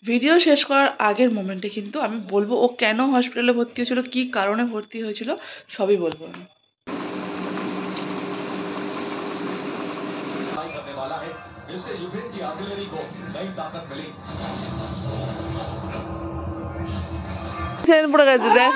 Video শেষ করার আগের মোমেন্টে কিন্তু আমি বলবো ও কেন হসপিটালে ভর্তি হয়েছিল, কী কারণে ভর্তি হয়েছিল, সবই বলবো আমি। পড়ে গেছে দেখ।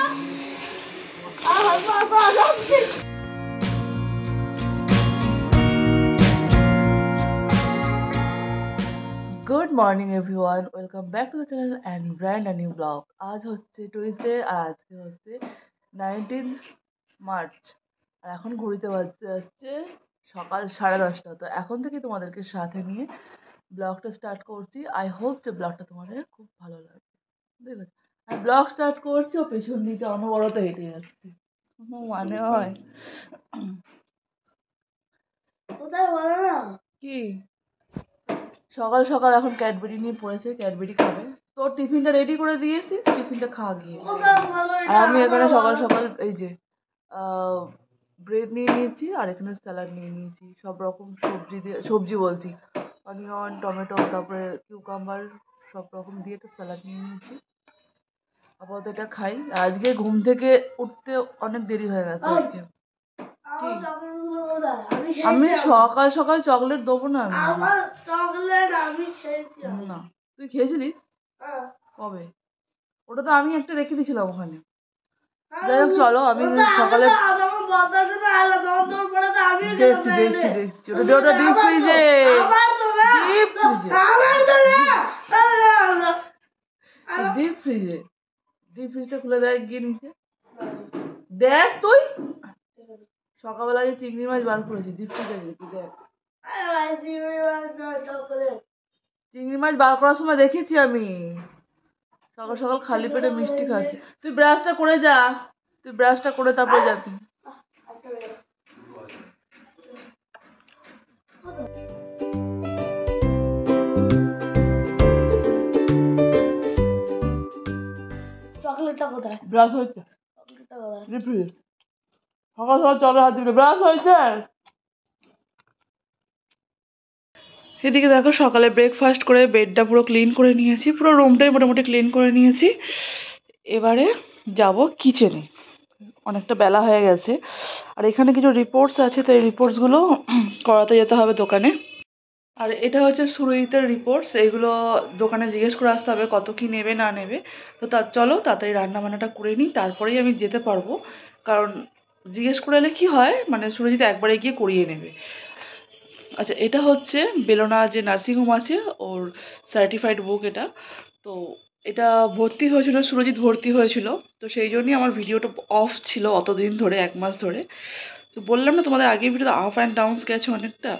Good morning everyone, welcome back to the channel and brand new blog. আজ হচ্ছে টুইসডে আর আজকে হচ্ছে 19 মার্চ আর এখন ঘুরিতে বাজছে হচ্ছে সকাল 10:30। তো এখন থেকে তোমাদেরকে সাথে নিয়ে ব্লগটা স্টার্ট করছি। আই হোপ যে ব্লগটা তোমাদের খুব ভালো লাগবে। দেখো আর ব্লগ স্টার্ট করছি ও পেছন দিকে অনবরত হেঁটে যাচ্ছে, কোনো মানে হয়? কি সকাল সকাল এখন ক্যাডবেরি নিয়ে পড়েছে, ক্যাডবেরি খাবে। তোর টিফিনটা রেডি করে দিয়েছি, টিফিনটা খা গিয়ে। আর আমি এখানে সকাল সকাল এই যে ব্রেড নিয়ে নিয়েছি আর এখানে স্যালাড নিয়ে নিয়েছি, সব রকম সবজি দিয়ে, সবজি বলছি অনিয়ন, টমেটো, তারপরে কিউকাম্বার সব রকম দিয়ে একটা স্যালাড নিয়ে নিয়েছি। আপাতত এটা খাই। আজকে ঘুম থেকে উঠতে অনেক দেরি হয়ে গেছে আজকে। আমি সকাল সকাল চকলেট দেবো না, না তুই খেয়েছিলিস কবে? ওটা তো আমি একটা রেখে দিয়েছিলাম ওখানে। যাই হোক চলো, আমি সকালে দেখছি দেখছি দেখছি ওটা ডিপ ফ্রিজে, ডিপ ফ্রিজে, ডিপ ফ্রিজটা খুলে দেখ গিয়ে নিচে দেখ। তুই সকালবেলা যে চিংড়ি মাছ বার করেছি ডিপ ফ্রিজে দেখি, দেখ চিংড়ি মাছ বার করার সময় দেখেছি আমি। সকাল সকাল খালি পেটে মিষ্টি খাচ্ছি। তুই ব্রাশটা করে যা, তুই ব্রাশটা করে তারপরে যাবি। চকলেটটা কোথায়? ব্রাশ হয়েছে, সকাল সকাল চকলেট হাত দিবি, ব্রাশ হয়েছে। এদিকে দেখো সকালে ব্রেকফাস্ট করে বেডটা পুরো ক্লিন করে নিয়েছি, পুরো রুমটাই মোটামুটি ক্লিন করে নিয়েছি। এবারে যাব কিচেনে, অনেকটা বেলা হয়ে গেছে আর এখানে কিছু রিপোর্টস আছে, তো এই রিপোর্টসগুলো করাতে যেতে হবে দোকানে। আর এটা হচ্ছে সুরজিতের রিপোর্টস, এইগুলো দোকানে জিজ্ঞেস করে আসতে হবে কত কি নেবে না নেবে। তো চলো তাড়াতাড়ি রান্নাবান্নাটা করে নিই, তারপরেই আমি যেতে পারবো। কারণ জিজ্ঞেস করে এলে কী হয়, মানে সুরজিৎ একবারে গিয়ে করিয়ে নেবে। আচ্ছা, এটা হচ্ছে বেলোনা যে নার্সিংহোম আছে ওর সার্টিফাইড বুক এটা। তো এটা ভর্তি হয়েছিল, সুরজিৎ ভর্তি হয়েছিল, তো সেই জন্যই আমার ভিডিওটা অফ ছিল অতদিন ধরে, 1 মাস ধরে। তো বললাম না তোমাদের আগের ভিডিওতে আপ অ্যান্ড ডাউনস গেছে অনেকটা।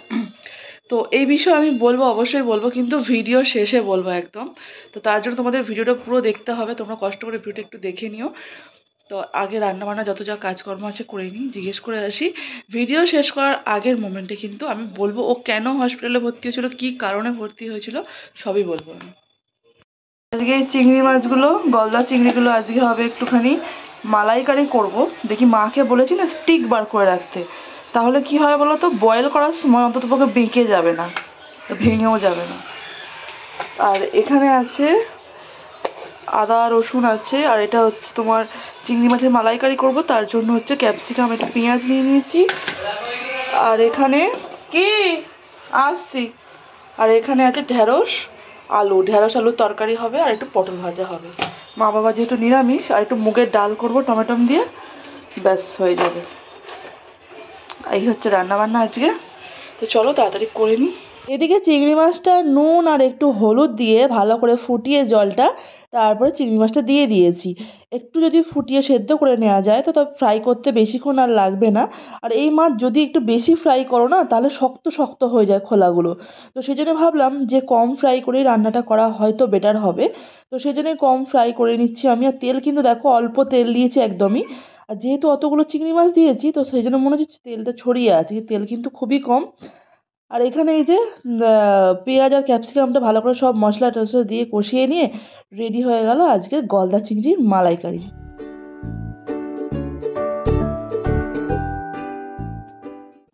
তো এই বিষয়ে আমি বলবো, অবশ্যই বলবো, কিন্তু ভিডিও শেষে বলবো একদম। তো তার জন্য তোমাদের ভিডিওটা পুরো দেখতে হবে, তোমরা কষ্ট করে ভিডিওটা একটু দেখে নিও। তো আগে রান্নাবান্না যত যা কাজকর্ম আছে করে নিই, জিজ্ঞেস করে আসি। ভিডিও শেষ করার আগের মোমেন্টে কিন্তু আমি বলবো ও কেন হসপিটালে ভর্তি হয়েছিল, কী কারণে ভর্তি হয়েছিল, সবই বলবো আমি। আজকে এই চিংড়ি মাছগুলো, গলদা চিংড়িগুলো আজকে হবে একটুখানি মালাইকারি করব। দেখি মাকে বলেছি না স্টিক বার করে রাখতে, তাহলে কি হয় বলো তো, বয়েল করার সময় অন্তত পক্ষে বেঁকে যাবে না, তো ভেঙেও যাবে না। আর এখানে আছে আদা রসুন আছে, আর এটা হচ্ছে তোমার চিংড়ি মাছের মালাইকারি করব, তার জন্য হচ্ছে ক্যাপসিকাম, একটু পেঁয়াজ নিয়ে নিয়েছি। আর এখানে কি আসছি, আর এখানে আছে ঢ্যাঁড়স আলুর তরকারি হবে, আর একটু পটল ভাজা হবে। মা বাবা যেহেতু নিরামিষ, আর একটু মুগের ডাল করব টমেটো দিয়ে, ব্যাস হয়ে যাবে। এই হচ্ছে রান্নাবান্না আজকে। তো চলো তাড়াতাড়ি করে নিই। এদিকে চিংড়ি মাছটা নুন আর একটু হলুদ দিয়ে ভালো করে ফুটিয়ে জলটা, তারপরে চিংড়ি মাছটা দিয়ে দিয়েছি। একটু যদি ফুটিয়ে সেদ্ধ করে নেওয়া যায় তো ফ্রাই করতে বেশিক্ষণ আর লাগবে না। আর এই মাছ যদি একটু বেশি ফ্রাই করো না, তাহলে শক্ত শক্ত হয়ে যায় খোলাগুলো। তো সেই জন্য ভাবলাম যে কম ফ্রাই করেই রান্নাটা করা হয়তো বেটার হবে। তো সেই জন্যই কম ফ্রাই করে নিচ্ছি আমি। আর তেল কিন্তু দেখো অল্প তেল দিয়েছি একদমই। আর যেহেতু অতগুলো চিংড়ি মাছ দিয়েছি, তো সেই জন্য মনে হচ্ছে তেলটা ছড়িয়ে আছে, তেল কিন্তু খুবই কম। আর এখানে এই যে পেঁয়াজ আর ক্যাপসিকামটা ভালো করে সব মশলা টশলা দিয়ে কষিয়ে নিয়ে রেডি হয়ে গেল আজকের গলদা চিংড়ির মালাইকারি।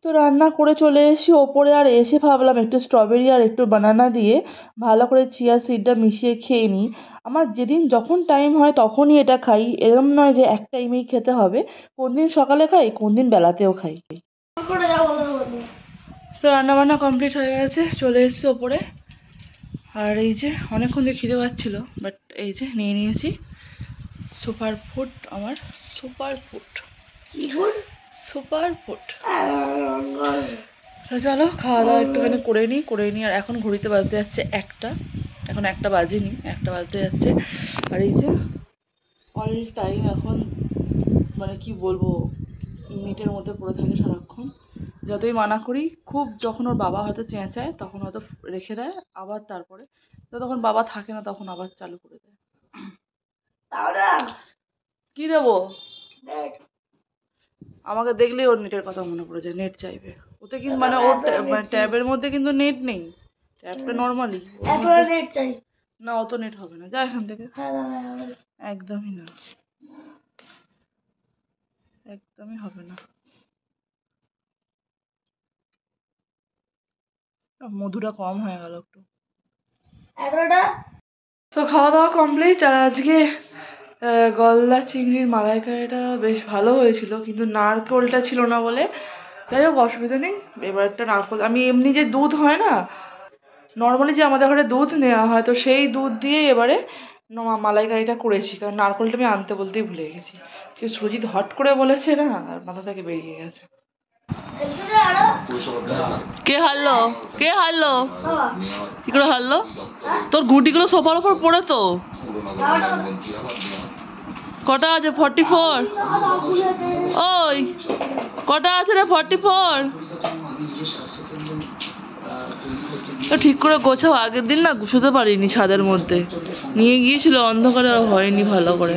তো তো রান্না করে চলে এসেছি ওপরে, আর এসে ভাবলাম একটু স্ট্রবেরি আর একটু বানানা দিয়ে ভালো করে চিয়া সিডটা মিশিয়ে খেয়ে নিই। আমার যেদিন যখন টাইম হয় তখনই এটা খাই, এরকম নয় যে এক টাইমেই খেতে হবে। কোন দিন সকালে খাই, কোন দিন বেলাতেও খাই। তো রান্নাবান্না কমপ্লিট হয়ে গেছে, চলে এসেছি ওপরে। আর এই যে অনেকক্ষণ ধরে খিদে পাচ্ছিল, বাট এই যে নিয়ে নিয়েছি সুপার ফুড, আমার সুপার ফুড সুপার ফুড। চলো খাওয়া দাওয়া একটুখানি করে নিই। আর এখন ঘড়িতে বাজতে যাচ্ছে একটা, এখন একটা বাজেনি, একটা বাজতে যাচ্ছে। আর এই যে অল টাইম এখন মানে কি বলবো, নেটের মধ্যে পড়ে থাকে সারাক্ষণ। যতই মানা করি, খুব যখন ওর বাবা হয়তো চেঁচায় তখন হয়তো রেখে দেয়, আবার তারপরে তখন বাবা থাকে না তখন আবার চালু করে দেয়। কি দেবো? আমাকে দেখলেই ওর নেটের কথা মনে পড়ে যায়, নেট চাইবে। ওতে কিন্তু মানে ওর ট্যাবের মধ্যে কিন্তু নেট নেই, ট্যাবটা নর্মালি নেট চাই না, অত নেট হবে না, যা এখান থেকে। একদমই না, একদমই হবে না। মধুটা কম হয়ে গেল একটু। তো খাওয়া দাওয়া কমপ্লিট। আর আজকে গলদা চিংড়ির মালাইকারিটা বেশ ভালো হয়েছিল, কিন্তু নারকেলটা ছিল না বলে, যাই হোক অসুবিধা নেই। এবার একটা নারকেল, আমি এমনি যে দুধ হয় না, নর্মালি যে আমাদের ঘরে দুধ নেওয়া হয়, তো সেই দুধ দিয়ে এবারে মালাইকারিটা করেছি, কারণ নারকেলটা আমি আনতে বলতেই ভুলে গেছি। সুজিত হট করে বলেছে না, আর মাথা থেকে বেরিয়ে গেছে। কে হারলো? কে হারলো? কি করে হারলো? তোর গুটিগুলো সোফার উপর পড়ে তো। কটা আছে? 44। ওই কটা আছে রে? 44। ঠিক করে গোছাও, আগের দিন না গুছোতে পারিনি, ছাদের মধ্যে নিয়ে গিয়েছিল অন্ধকারে, আর হয়নি ভালো করে।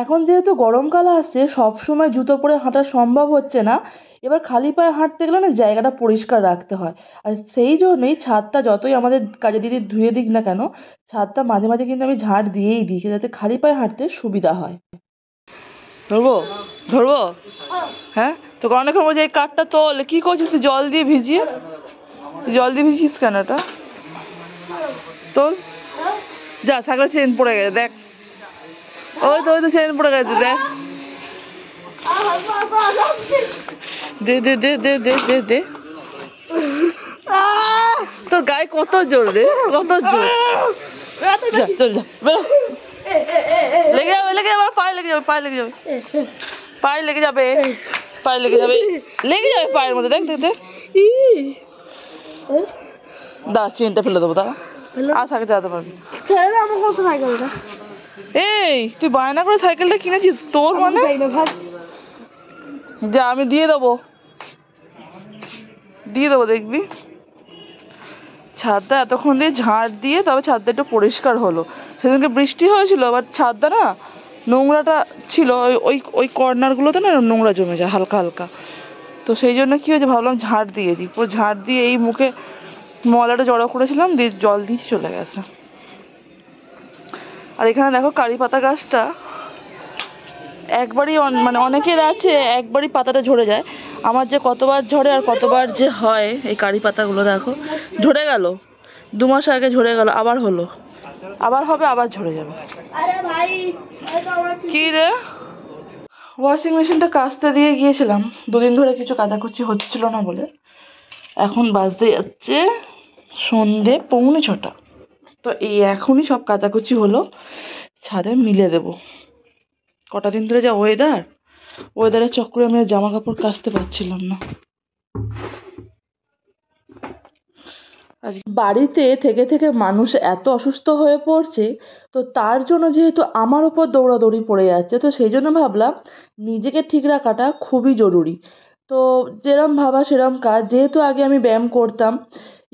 এখন যেহেতু গরমকাল আসছে, সবসময় জুতো পরে হাঁটা সম্ভব হচ্ছে না। এবার খালি পায়ে হাঁটতে গেলে না জায়গাটা পরিষ্কার রাখতে হয়, আর সেই জন্যই ছাদটা যতই আমাদের কাজে দিদি ধুয়ে দিক না কেন, ছাদটা মাঝে মাঝে কিন্তু আমি ঝাঁট দিয়েই দিই, যাতে খালি পায়ে হাঁটতে সুবিধা হয়। ধরবো? ধরবো? হ্যাঁ, তোকে অনেকক্ষণ বলছি এই কাঠটা তোল। কি করছিস তুই? জল দিয়ে ভিজিয়ে, জল দিয়ে ভিজিস কেন? এটা তোল। যা, সাইকেলে চেন পড়ে গেছে দেখ, ওই তো চেন পড়ে গেছে দেখ। দে দে দে দে দে দে দে। তোর গায়ে কত জোর রে, কত জোর। যা চল, যা বেরো। লেগে যাবে, লেগে যাবে, পায়ে লেগে যাবে, পায়ে লেগে যাবে, পায়ে লেগে যাবে, পায়ে লেগে যাবে, লেগে যাবে পায়ের মধ্যে। দেখ দেখ দেখ, দা চেনটা ফেলে দেবো, দাঁড়া, আগে যাতে পারবি। এই তুই বায়না করে সাইকেলটা কিনেছিস তোর, মানে যা আমি দিয়ে দেবো, দিয়ে দেবো, দেখবি। ছাদটা এতক্ষণ দিয়ে ঝাঁট দিয়ে তবে ছাদটা একটু পরিষ্কার হলো। সেদিনকে বৃষ্টি হয়েছিল, আবার ছাদটা না নোংরাটা ছিল, ওই ওই কর্নারগুলোতে না নোংরা জমে যায় হালকা হালকা। তো সেই জন্য কী হয়েছে, ভাবলাম ঝাঁট দিয়ে দিই। পুরো ঝাঁট দিয়ে এই মুখে ময়লাটা জড়ো করেছিলাম, দিয়ে জল দিয়ে চলে গেছে। আর এখানে দেখো কারি পাতা গাছটা একবারই মানে অনেকের আছে একবারই পাতাটা ঝরে যায়, আমার যে কতবার ঝরে আর কতবার যে হয়। এই কারি পাতাগুলো দেখো ঝরে গেল, 2 মাস আগে ঝরে গেল, আবার হলো, আবার হবে, আবার ঝরে যাবে। কি রে? ওয়াশিং মেশিনটা কাচতে দিয়ে গিয়েছিলাম, 2 দিন ধরে কিছু কাচাকুচি হচ্ছিল না বলে। এখন বাজতে যাচ্ছে সন্ধে 6:45। তো এই এখনই সব কাচাকুচি হলো, ছাদে মিলে দেবো। কটা দিন ধরে যা ওয়েদারের চক্করে আমি জামা কাপড় কাচতে পারছিলাম না। আজকে বাড়িতে থেকে থেকে মানুষ এত অসুস্থ হয়ে পড়ছে, তো তার জন্য যেহেতু আমার ওপর দৌড়াদৌড়ি পড়ে যাচ্ছে, তো সেই জন্য ভাবলাম নিজেকে ঠিক রাখাটা খুবই জরুরি। তো যেরম ভাবা সেরম কাজ। যেহেতু আগে আমি ব্যায়াম করতাম,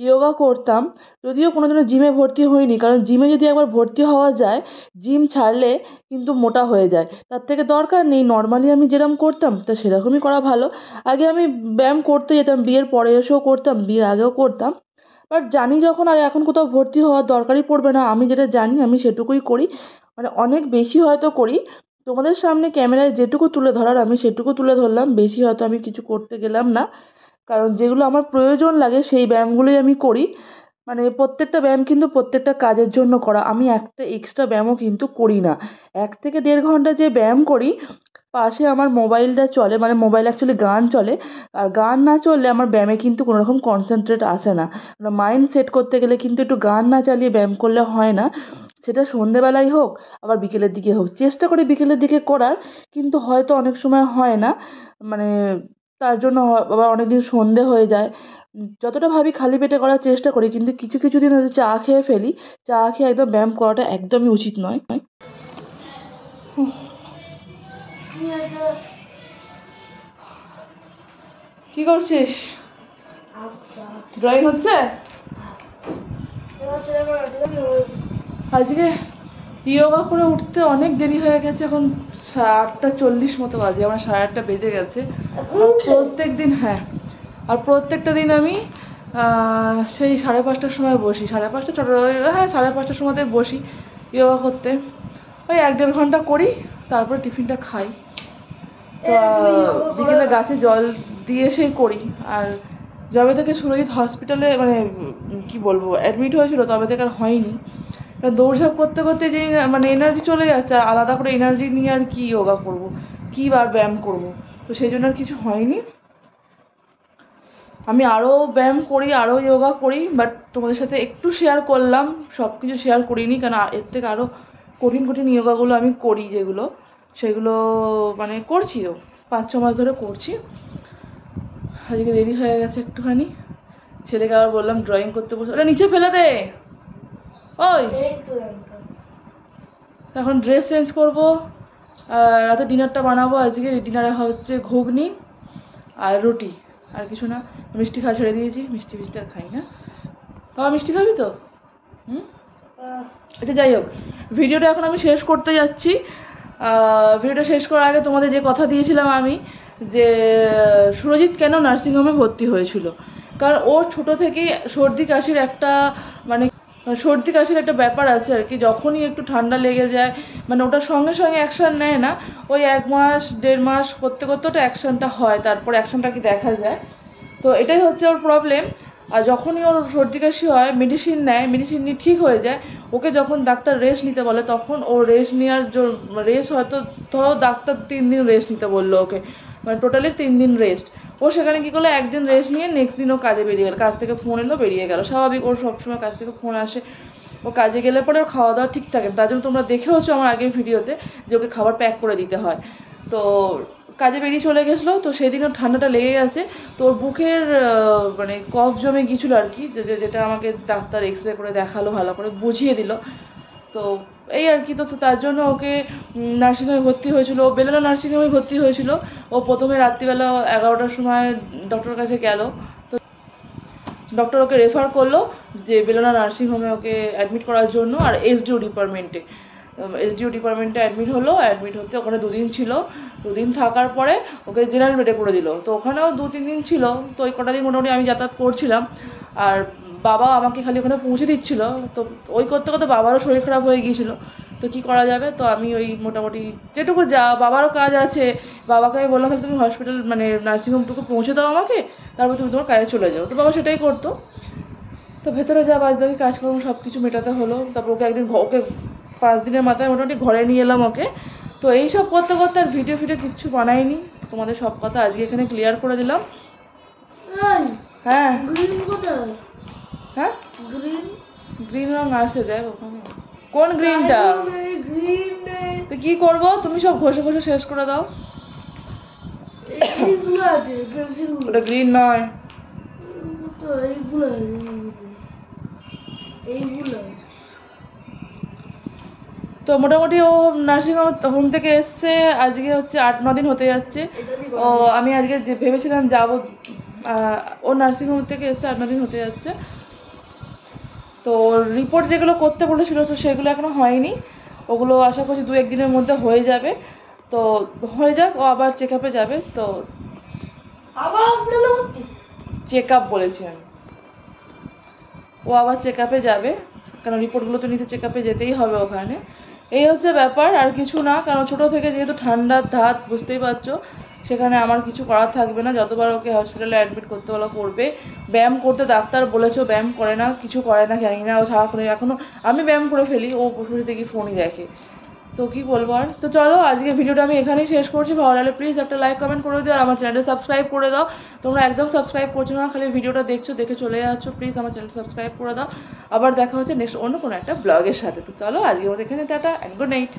যোগা করতাম, যদিও কোনোদিনও জিমে ভর্তি হইনি, কারণ জিমে যদি একবার ভর্তি হওয়া যায়, জিম ছাড়লে কিন্তু মোটা হয়ে যায়। তার থেকে দরকার নেই, নর্মালি আমি যেরকম করতাম তা সেরকমই করা ভালো। আগে আমি ব্যায়াম করতে যেতাম, বিয়ের পরে এসেও করতাম, বিয়ের আগেও করতাম, বাট জানি যখন আর এখন কোথাও ভর্তি হওয়ার দরকারই পড়বে না। আমি যেটা জানি আমি সেটুকুই করি, মানে অনেক বেশি হয়তো করি। তোমাদের সামনে ক্যামেরায় যেটুকু তুলে ধরার আমি সেটুকু তুলে ধরলাম, বেশি হয়তো আমি কিছু করতে গেলাম না, কারণ যেগুলো আমার প্রয়োজন লাগে সেই ব্যায়ামগুলোই আমি করি। মানে প্রত্যেকটা ব্যায়াম কিন্তু প্রত্যেকটা কাজের জন্য করা, আমি একটা এক্সট্রা ব্যায়ামও কিন্তু করি না। 1 থেকে 1.5 ঘন্টা যে ব্যায়াম করি, পাশে আমার মোবাইলটা চলে, মানে মোবাইল অ্যাকচুয়ালি গান চলে। আর গান না চললে আমার ব্যায়ামে কিন্তু কোনো রকম কনসেন্ট্রেট আসে না। মাইন্ড সেট করতে গেলে কিন্তু একটু গান না চালিয়ে ব্যায়াম করলে হয় না। সেটা সন্ধেবেলায় হোক, আবার বিকেলের দিকে হোক, চেষ্টা করি বিকেলের দিকে করার, কিন্তু হয়তো অনেক সময় হয় না। মানে তার জন্য আবার অনেক দিন সন্ধে হয়ে যায়। যতটা ভাবি খালি পেটে করার চেষ্টা করি, কিন্তু কিছু কিছু দিন হয়তো চা খেয়ে ফেলি। চা খেয়ে একদম ব্যায়াম করাটা একদমই উচিত নয়। কি করছিস? ড্রয়িং হচ্ছে? আজকে ইয়োগা করে উঠতে অনেক দেরি হয়ে গেছে, এখন 8:40 মতো বাজে, আমার 8:30 বেজে গেছে। প্রত্যেক দিন, হ্যাঁ, আর প্রত্যেকটা দিন আমি সেই 5:30টার সময় বসি, 5:30 ছোটো, হ্যাঁ 5:30টার সময়তে বসি ইয়োগা করতে। ওই 1-1.5 ঘন্টা করি, তারপরে টিফিনটা খাই। তো বিকেলে গাছে জল দিয়ে এসেই করি। আর যবে থেকে সুরজিৎ হসপিটালে, মানে কি বলবো, অ্যাডমিট হয়েছিল, তবে থেকে আর হয়নি। দৌড়ঝাঁপ করতে করতে যে মানে এনার্জি চলে যাচ্ছে, আলাদা করে এনার্জি নিয়ে আর কি যোগা করব, কী বার ব্যায়াম করব, তো সেই জন্য আর কিছু হয়নি। আমি আরও ব্যায়াম করি, আরও যোগা করি, বাট তোমাদের সাথে একটু শেয়ার করলাম, সব কিছু শেয়ার করিনি, কারণ এর থেকে আরও কঠিন কঠিন যোগাগুলো আমি করি, যেগুলো সেগুলো মানে করছিও, 5-6 মাস ধরে করছি। আজকে দেরি হয়ে গেছে একটুখানি। ছেলেকে আবার বললাম ড্রয়িং করতে বসে, ওটা নিচে ফেলে দে। ওই এখন ড্রেস চেঞ্জ করবো, রাতে ডিনারটা বানাবো। আজকে ডিনারে হচ্ছে ঘুগনি আর রুটি, আর কিছু না। মিষ্টি খাওয়া ছেড়ে দিয়েছি, মিষ্টি আর খাই না। বাবা মিষ্টি খাবি তো? আচ্ছা যাই হোক, ভিডিওটা এখন আমি শেষ করতে যাচ্ছি। ভিডিওটা শেষ করার আগে তোমাদের যে কথা দিয়েছিলাম আমি, যে সুরজিৎ কেন নার্সিংহোমে ভর্তি হয়েছিল, কারণ ওর ছোটো থেকেই সর্দি কাশির একটা, মানে সর্দি কাশির একটা ব্যাপার আছে আর কি। যখনই একটু ঠান্ডা লেগে যায়, মানে ওটা সঙ্গে সঙ্গে অ্যাকশান নেয় না, ওই 1 মাস 1.5 মাস করতে করতে ওটা অ্যাকশানটা হয়, তারপর অ্যাকশানটা কি দেখা যায়। তো এটাই হচ্ছে ওর প্রবলেম। আর যখনই ওর সর্দি কাশি হয়, মেডিসিন নেয়, মেডিসিন নিয়ে ঠিক হয়ে যায়, ওকে যখন ডাক্তার রেস্ট নিতে বলে, তখন ও রেস্ট নেওয়ার রেস্ট হয়তো, ধরো ডাক্তার 3 দিন রেস্ট নিতে বললো ওকে, মানে টোটালি 3 দিন রেস্ট। ও সেখানে কী করলো, 1 দিন রেস্ট নিয়ে নেক্সট দিন ও কাজে বেরিয়ে গেল, কাজ থেকে ফোন এলো, বেরিয়ে গেল। স্বাভাবিক, ওর সবসময় কাজ থেকে ফোন আসে, ও কাজে গেলে পরে ওর খাওয়া দাওয়া ঠিক থাকে। তার জন্য তোমরা দেখেওছো আমার আগের ভিডিওতে যে ওকে খাবার প্যাক করে দিতে হয়। তো কাজে বেরিয়ে চলে গেছিলো, তো সেদিনও ঠান্ডাটা লেগে গেছে, তো ওর বুকের মানে কফ জমে গিয়েছিলো আর কি, যেটা আমাকে ডাক্তার এক্স রে করে দেখালো, ভালো করে বুঝিয়ে দিল। তো এই আর কি, তো তার জন্য ওকে নার্সিংহোমে ভর্তি হয়েছিল। ও বেলেনা নার্সিংহোমে ভর্তি হয়েছিল। ও প্রথমে রাত্রিবেলা 11টার সময় ডক্টরের কাছে গেল, তো ডক্টর ওকে রেফার করলো যে বেলেনা নার্সিংহোমে ওকে অ্যাডমিট করার জন্য, আর এসডিও ডিপার্টমেন্টে অ্যাডমিট হলো। অ্যাডমিট হতে ওখানে 2 দিন ছিল। 2 দিন থাকার পরে ওকে জেনারেল বেডে করে দিল। তো ওখানেও 2-3 দিন ছিল। তো ওই কটা দিন মোটামুটি আমি যাতায়াত করছিলাম, আর বাবা আমাকে খালি ওখানে পৌঁছে দিচ্ছিলো। তো ওই করতে করতে বাবারও শরীর খারাপ হয়ে গিয়েছিলো। তো কী করা যাবে, তো আমি ওই মোটামুটি যেটুকু বাবারও কাজ আছে, বাবাকে আমি বললাম তাহলে তুমি হসপিটাল মানে নার্সিংহোমটুকু পৌঁছে দাও আমাকে, তারপর তুমি তোমার কাজে চলে যাও। তো বাবা সেটাই করতো। তো ভেতরে যা বাদবাকি কাজকর্ম সব কিছু মেটাতে হলো। তারপর ওকে একদিন ওকে 5 দিনের মাথায় মোটামুটি ঘরে নিয়ে এলাম ওকে। তো এই সব করতে করতে আর ভিডিও কিচ্ছু বানাইনি। তোমাদের সব কথা আজকে এখানে ক্লিয়ার করে দিলাম। হ্যাঁ, হ্যাঁ, গ্রিন রং আছে, দেখ ওখানে। কোন গ্রিনটা? তো কি করবো, তুমি সব ঘষে ঘষে শেষ করে দাও। ওটা গ্রিন নয়, তো মোটামুটি ও নার্সিংহোম থেকে এসছে, আজকে হচ্ছে 8-9 দিন হতে যাচ্ছে। ও আমি আজকে যে ভেবেছিলাম যাবো, ও নার্সিংহোম থেকে এসছে 8-9 দিন হতে যাচ্ছে। তো রিপোর্ট যেগুলো করতে বলেছিল, তো সেগুলো এখনও হয়নি। ওগুলো আশা করছি 2-1 দিনের মধ্যে হয়ে যাবে। তো হয়ে যাক, ও আবার চেক আপে যাবে। তো আবার হসপিটালে ভর্তি, চেক আপ বলেছি আমি, ও আবার চেক আপে যাবে, কারণ রিপোর্টগুলো তো নিতে চেক আপে যেতেই হবে ওখানে। এই হচ্ছে ব্যাপার, আর কিছু না। কারণ ছোটো থেকে যেহেতু ঠান্ডার ধাত বুঝতেই পারছো, সেখানে আমার কিছু করার থাকবে না, যতবার ওকে হসপিটালে অ্যাডমিট করতে বলা করবে। ব্যায়াম করতে ডাক্তার বলেছে, ব্যায়াম করে না, কিছু করে না, জানি না ও সারাক্ষণ এখনও আমি ব্যায়াম করে ফেলি, ও বসে থেকে ফোনই দেখে। তো কী বলবো আর। তো চলো আজকে ভিডিওটা আমি এখানেই শেষ করছি। ভালো লাগলে প্লিজ একটা লাইক কমেন্ট করে দিও আর আমার চ্যানেলটা সাবস্ক্রাইব করে দাও। তোমরা একদম সাবস্ক্রাইব করছো না, খালি ভিডিওটা দেখছো, দেখে চলে যাচ্ছ। প্লিজ আমার চ্যানেলটা সাবস্ক্রাইব করে দাও। আবার দেখা হচ্ছে নেক্সট অন্য কোনো একটা ব্লগের সাথে। তো চলো আজকের মতো এখানে টাটা অ্যান্ড গুড নাইট।